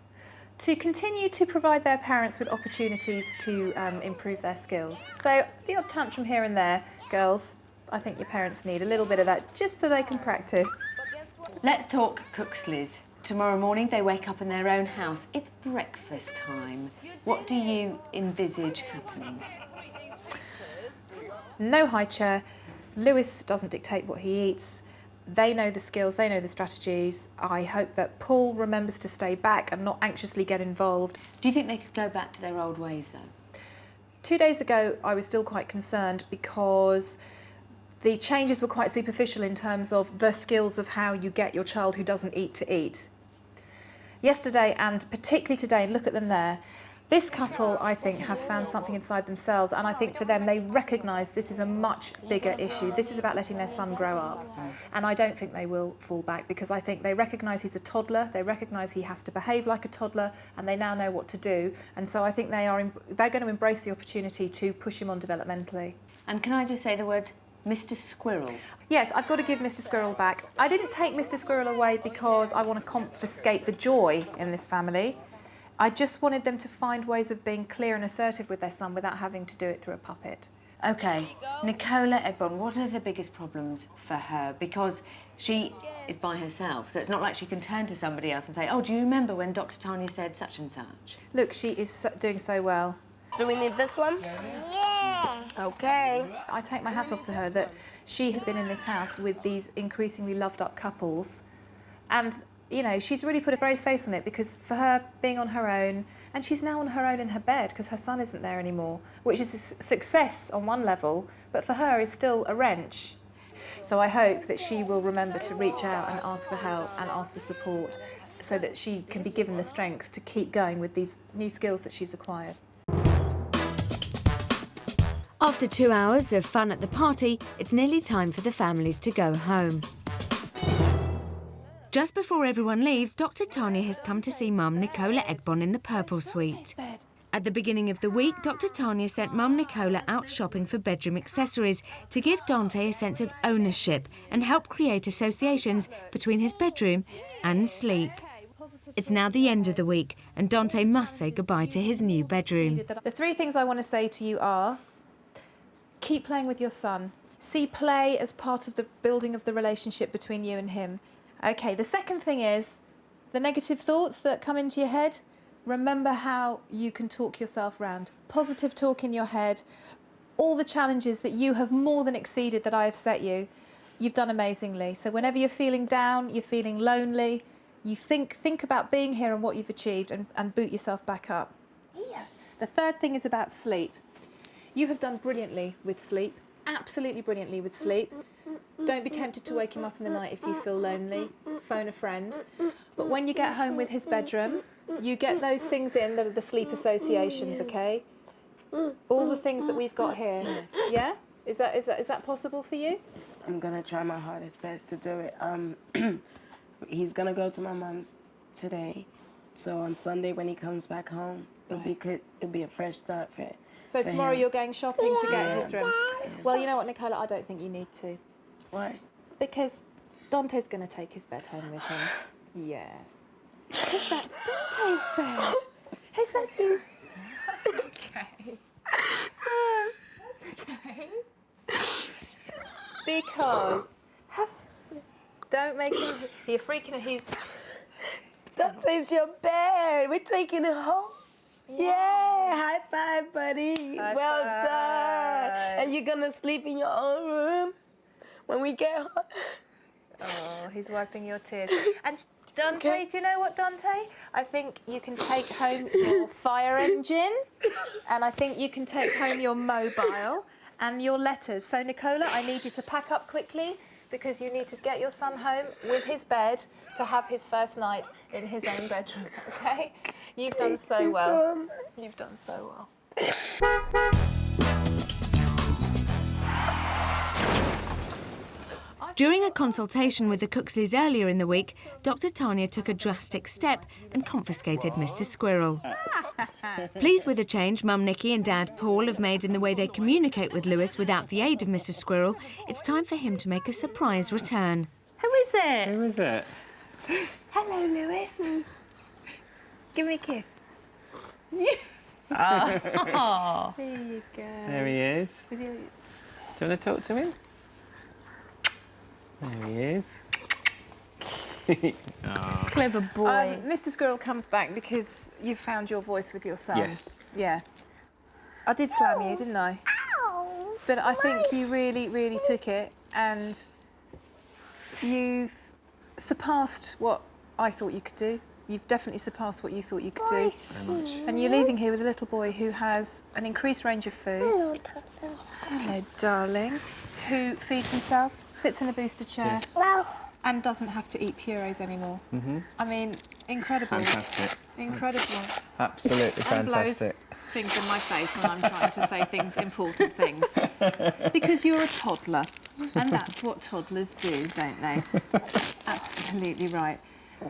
to continue to provide their parents with opportunities to improve their skills. So the odd tantrum here and there, girls, I think your parents need a little bit of that just so they can practice. Let's talk Cooksleys. Tomorrow morning they wake up in their own house. It's breakfast time. What do you envisage happening? No high chair. Lewis doesn't dictate what he eats. They know the skills, they know the strategies. I hope that Paul remembers to stay back and not anxiously get involved. Do you think they could go back to their old ways, though? 2 days ago, I was still quite concerned because the changes were quite superficial in terms of the skills of how you get your child who doesn't eat to eat. Yesterday, and particularly today, and look at them there, this couple, I think, have found something inside themselves, and I think for them, they recognise this is a much bigger issue. This is about letting their son grow up, and I don't think they will fall back, because I think they recognise he's a toddler, they recognise he has to behave like a toddler, and they now know what to do, and so I think they're going to embrace the opportunity to push him on developmentally. And can I just say the words, Mr. Squirrel? Yes, I've got to give Mr. Squirrel back. I didn't take Mr. Squirrel away because I want to confiscate the joy in this family. I just wanted them to find ways of being clear and assertive with their son without having to do it through a puppet. OK, Nicola Egbon, what are the biggest problems for her? Because she is by herself, so it's not like she can turn to somebody else and say, oh, do you remember when Dr. Tanya said such and such? Look, she is doing so well. Do we need this one? Yeah. OK. I take my hat off to her that she has been in this house with these increasingly loved-up couples, and you know, she's really put a brave face on it, because for her being on her own, and she's now on her own in her bed because her son isn't there anymore, which is a success on one level, but for her is still a wrench. So I hope that she will remember to reach out and ask for help and ask for support so that she can be given the strength to keep going with these new skills that she's acquired. After 2 hours of fun at the party, it's nearly time for the families to go home. Just before everyone leaves, Dr. Tanya has come to see Mum Nicola Egbon in the Purple Suite. At the beginning of the week, Dr. Tanya sent Mum Nicola out shopping for bedroom accessories to give Dante a sense of ownership and help create associations between his bedroom and sleep. It's now the end of the week, and Dante must say goodbye to his new bedroom. The 3 things I want to say to you are, keep playing with your son. See play as part of the building of the relationship between you and him. OK, the second thing is, the negative thoughts that come into your head, remember how you can talk yourself round. Positive talk in your head. All the challenges that you have more than exceeded that I have set you, you've done amazingly. So whenever you're feeling down, you're feeling lonely, you think about being here and what you've achieved, and boot yourself back up. Yeah. The third thing is about sleep. You have done brilliantly with sleep, absolutely brilliantly with sleep. Don't be tempted to wake him up in the night if you feel lonely. Phone a friend. But when you get home with his bedroom, you get those things in that are the sleep associations, OK? All the things that we've got here. Yeah? Is that possible for you? I'm going to try my hardest best to do it. He's going to go to my mum's today. So on Sunday when he comes back home, it'll be a fresh start for it. So tomorrow you're going shopping to get his room? Yeah. Well, you know what, Nicola, I don't think you need to. Why? Because Dante's going to take his bed home with him. Yes. Because that's Dante's bed. Is that you? Okay. That's okay. Because... Don't make him... You're freaking out. He's... Dante's your bed. We're taking it home. Yeah, high five, buddy. Well done. And you're gonna sleep in your own room when we get home. Oh, he's wiping your tears. And Dante, do you know what, Dante? I think you can take home your fire engine, and I think you can take home your mobile and your letters. So, Nicola, I need you to pack up quickly, because you need to get your son home with his bed to have his first night in his own bedroom, OK? You've done so well. You've done so well. During a consultation with the Cooksleys earlier in the week, Dr. Tanya took a drastic step and confiscated Mr. Squirrel. Pleased with the change Mum Nikki and Dad Paul have made in the way they communicate with Lewis without the aid of Mr. Squirrel, it's time for him to make a surprise return. Who is it? Who is it? Hello, Lewis. Give me a kiss. Oh. There you go. There he is. Is he... Do you want to talk to him? There he is. Oh. Clever boy. Mr. Squirrel comes back because you found your voice with your son. Yes. Yeah. I did slam you, didn't I? Ow. But I think you really, really took it, and you've surpassed what I thought you could do. You've definitely surpassed what you thought you could do. Very much. And you're leaving here with a little boy who has an increased range of foods. Hello, darling. Who feeds himself, sits in a booster chair, and doesn't have to eat purees anymore. I mean, incredible. Fantastic. Incredible. Absolutely fantastic. Blows things in my face when I'm trying to say things, important things. Because you're a toddler, and that's what toddlers do, don't they? Absolutely right.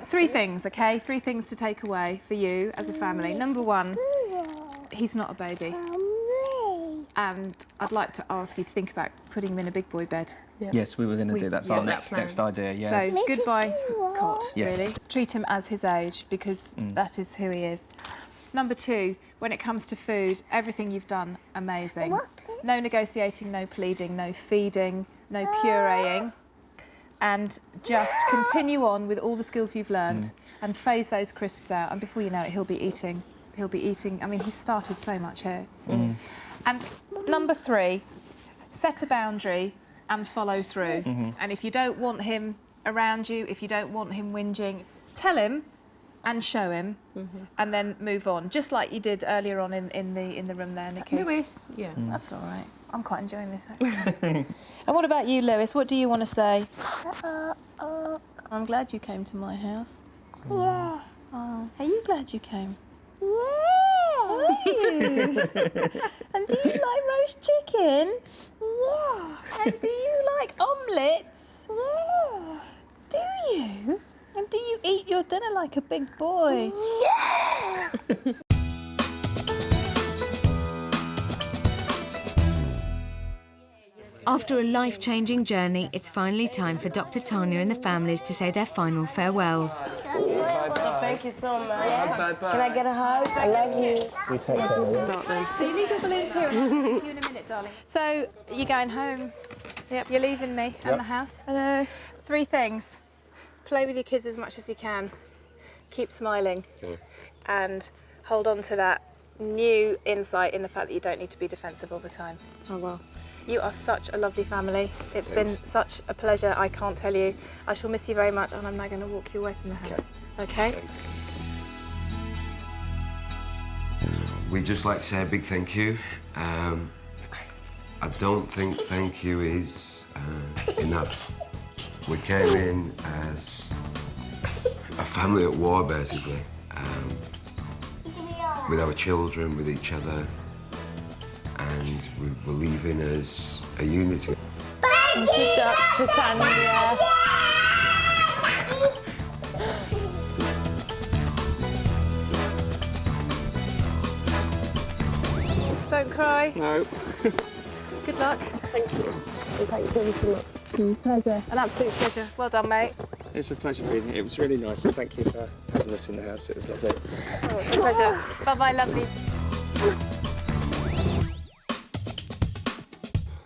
3 things, okay? 3 things to take away for you as a family. Number 1, he's not a baby. And I'd like to ask you to think about putting him in a big boy bed. Yes, we were going to do that. That's our next idea, yes. So, goodbye, cot, Yes. really. Treat him as his age, because that is who he is. Number 2, when it comes to food, everything you've done, amazing. No negotiating, no pleading, no feeding, no pureeing. And just continue on with all the skills you've learned and phase those crisps out. And before you know it, he'll be eating. I mean, he's started so much here. And number 3, set a boundary and follow through. And if you don't want him around you, if you don't want him whinging, tell him and show him, and then move on, just like you did earlier on in the room there, Nikki. Lewis, yeah. That's all right. I'm quite enjoying this, actually. And what about you, Lewis? What do you want to say? I'm glad you came to my house. Yeah. Oh, are you glad you came? Yeah. Are you? And do you like roast chicken? Yeah. And do you like omelettes? Yeah. Do you? And do you eat your dinner like a big boy? Yeah. After a life-changing journey, it's finally time for Dr. Tanya and the families to say their final farewells. Thank you so much. Can I get a hug? I love you. We take care. So you leave your balloons here, and I'll come to you in a minute, darling. So you're going home. Yep. You're leaving me and the house. Hello. 3 things. Play with your kids as much as you can. Keep smiling. And hold on to that new insight in the fact that you don't need to be defensive all the time. Oh, well. You are such a lovely family. It's been such a pleasure, I can't tell you. I shall miss you very much, and I'm now going to walk you away from the house. Okay? Thanks. We'd just like to say a big thank you. I don't think thank you is enough. We came in as a family at war, basically, with our children, with each other, and we were leaving as a unity. Thank you, Dr. Tanya. Don't cry. No. Good luck. Thank you. And thank you so much. Pleasure. An absolute pleasure. Well done, mate. It's a pleasure being here. It was really nice. Thank you for having us in the house. It was lovely. Oh, it's a pleasure. Bye-bye, lovely.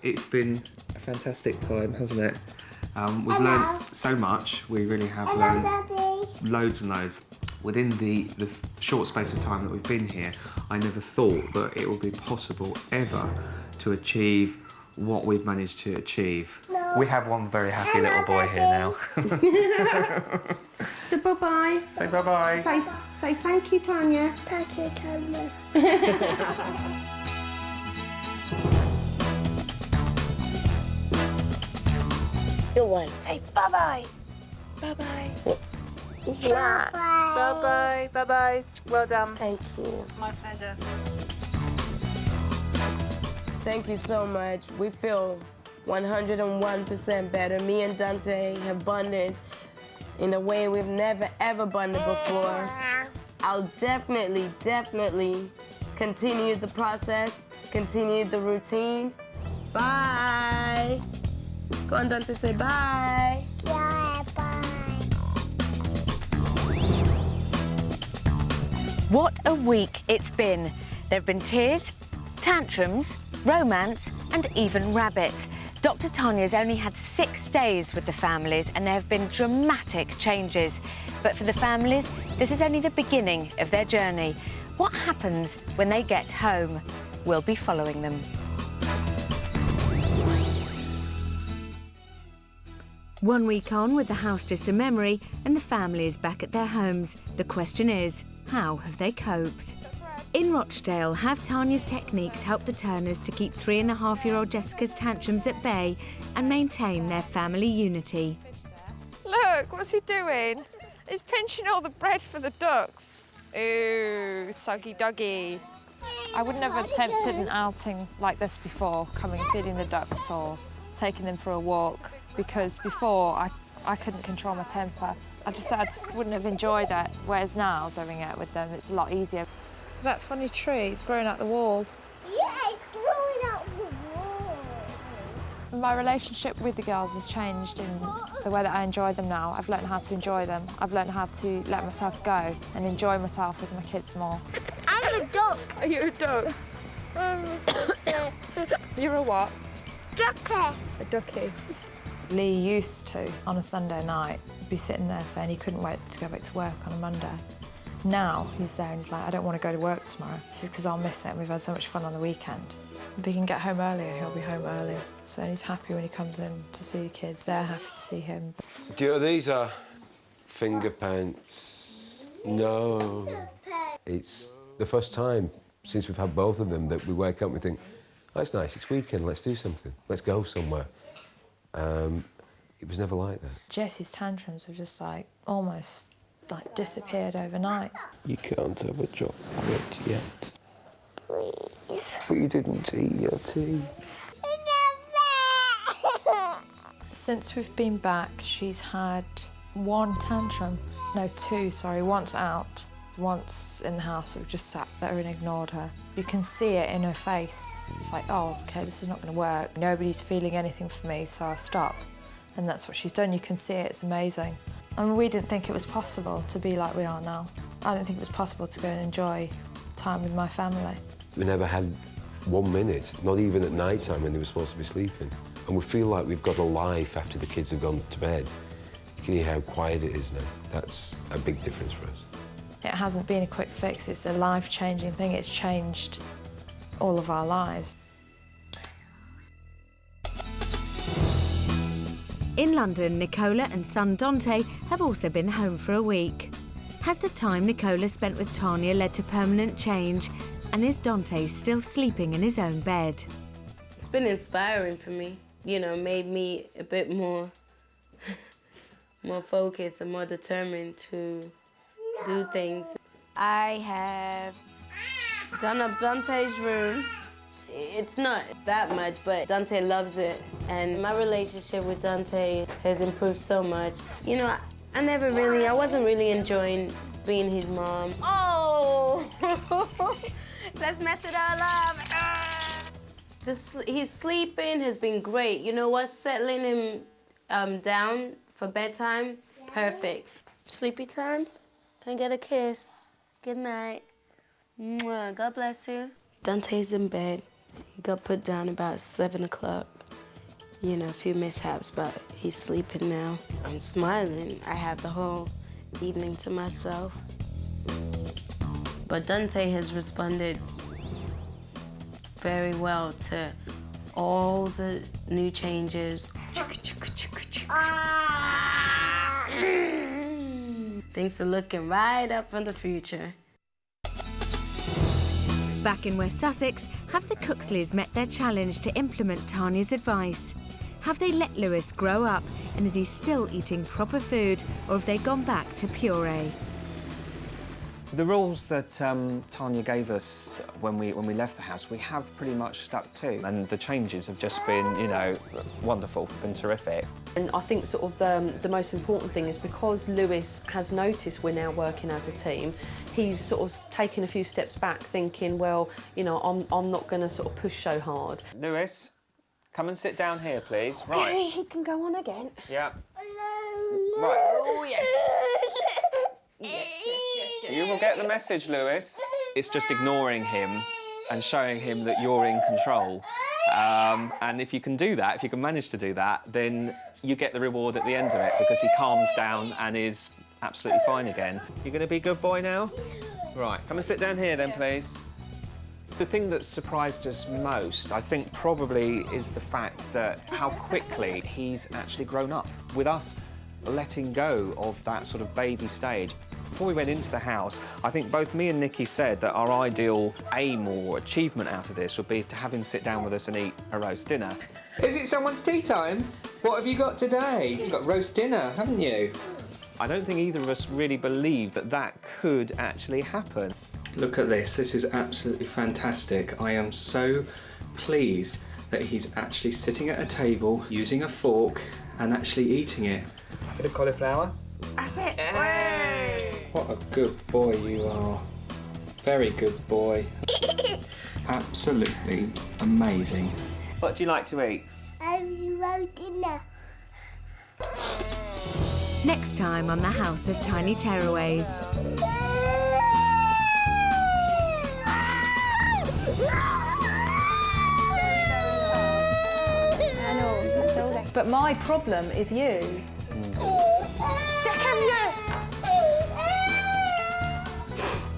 It's been a fantastic time, hasn't it? We've learned so much. We really have learned loads and loads. Within the short space of time that we've been here, I never thought that it would be possible ever to achieve what we've managed to achieve. No. We have one very happy little boy here now. So bye-bye. Say bye-bye. Say thank you, Tanya. Thank you, Tanya. Good one. Say bye-bye. Bye-bye. Bye. Bye-bye. Bye-bye. Well done. Thank you. My pleasure. Thank you so much. We feel 101% better. Me and Dante have bonded in a way we've never, ever bonded before. I'll definitely continue the process, continue the routine. Bye. Go on, Dante, say bye. Yeah, bye. What a week it's been. There have been tears, tantrums, romance, and even rabbits. Dr. Tanya's only had 6 days with the families, and there have been dramatic changes. But for the families, this is only the beginning of their journey. What happens when they get home? We'll be following them. 1 week on with the house just a memory and the family is back at their homes, the question is, how have they coped? In Rochdale, have Tanya's techniques helped the Turners to keep 3.5-year-old Jessica's tantrums at bay and maintain their family unity? Look, what's he doing? He's pinching all the bread for the ducks. Ooh, soggy doggy. I would never have attempted an outing like this before, coming and feeding the ducks or taking them for a walk, because before I couldn't control my temper. I just wouldn't have enjoyed it, whereas now, doing it with them, it's a lot easier. That funny tree is growing out the wall. Yeah, it's growing out the wall. My relationship with the girls has changed in the way that I enjoy them now. I've learned how to enjoy them. I've learned how to let myself go and enjoy myself with my kids more. I'm a duck. Are you a duck? You're a what? Ducky. A ducky. Lee used to, on a Sunday night, be sitting there saying he couldn't wait to go back to work on a Monday. Now he's there and he's like, I don't want to go to work tomorrow. This is because I'll miss it and we've had so much fun on the weekend. If he can get home earlier, he'll be home earlier. So he's happy when he comes in to see the kids. They're happy to see him. Do you know these are finger pants? No. It's the first time since we've had both of them that we wake up and we think, oh, it's nice, it's weekend, let's do something. Let's go somewhere. It was never like that. Jessie's tantrums have just almost disappeared overnight. You can't have a chocolate yet. Please. But you didn't eat your tea. Since we've been back, she's had one tantrum. No, two, sorry. Once out, once in the house. We've just sat there and ignored her. You can see it in her face. It's like, oh, OK, this is not going to work. Nobody's feeling anything for me, so I stop. And that's what she's done. You can see it. It's amazing. I mean, we didn't think it was possible to be like we are now. I didn't think it was possible to go and enjoy time with my family. We never had 1 minute, not even at night time when they were supposed to be sleeping. And we feel like we've got a life after the kids have gone to bed. You can hear how quiet it is now. That's a big difference for us. It hasn't been a quick fix. It's a life-changing thing. It's changed all of our lives. In London, Nicola and son Dante have also been home for a week. Has the time Nicola spent with Tanya led to permanent change? And is Dante still sleeping in his own bed? It's been inspiring for me, you know, made me a bit more focused and more determined to do things. I have done up Dante's room. It's not that much, but Dante loves it. And my relationship with Dante has improved so much. You know, I wasn't really enjoying being his mom. Oh! Let's mess it all up. His sleeping has been great. You know what? Settling him down for bedtime, perfect. Sleepy time, can I get a kiss? Good night. Mwah. God bless you. Dante's in bed. He got put down about 7 o'clock. You know, a few mishaps, but he's sleeping now. I'm smiling. I have the whole evening to myself. But Dante has responded very well to all the new changes. Things are looking right up from the future. Back in West Sussex, have the Cooksleys met their challenge to implement Tanya's advice? Have they let Lewis grow up, and is he still eating proper food, or have they gone back to puree? The rules that Tanya gave us when we left the house, we have pretty much stuck to, and the changes have just been, you know, wonderful and terrific. And I think sort of the most important thing is because Lewis has noticed we're now working as a team, he's sort of taken a few steps back, thinking, well, you know, I'm not going to sort of push so hard. Lewis, come and sit down here, please. Right. He can go on again. Yeah. Right. Oh yes. Yes. You will get the message, Lewis. It's just ignoring him and showing him that you're in control. And if you can do that, if you can manage to do that, then you get the reward at the end of it because he calms down and is absolutely fine again. You're going to be a good boy now? Right, come and sit down here then, please. The thing that surprised us most, I think, probably is the fact that how quickly he's actually grown up. With us letting go of that sort of baby stage. Before we went into the house, I think both me and Nikki said that our ideal aim or achievement out of this would be to have him sit down with us and eat a roast dinner. Is it someone's tea time? What have you got today? You've got roast dinner, haven't you? I don't think either of us really believed that that could actually happen. Look at this. This is absolutely fantastic. I am so pleased that he's actually sitting at a table, using a fork, and actually eating it. Bit of cauliflower. That's it. Hey! What a good boy you are. Very good boy. Absolutely amazing. What do you like to eat? roast dinner. Next time on the House of Tiny Tearaways. But my problem is you.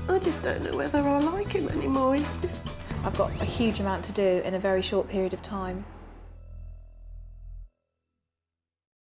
I just don't know whether I like him anymore. I've got a huge amount to do in a very short period of time.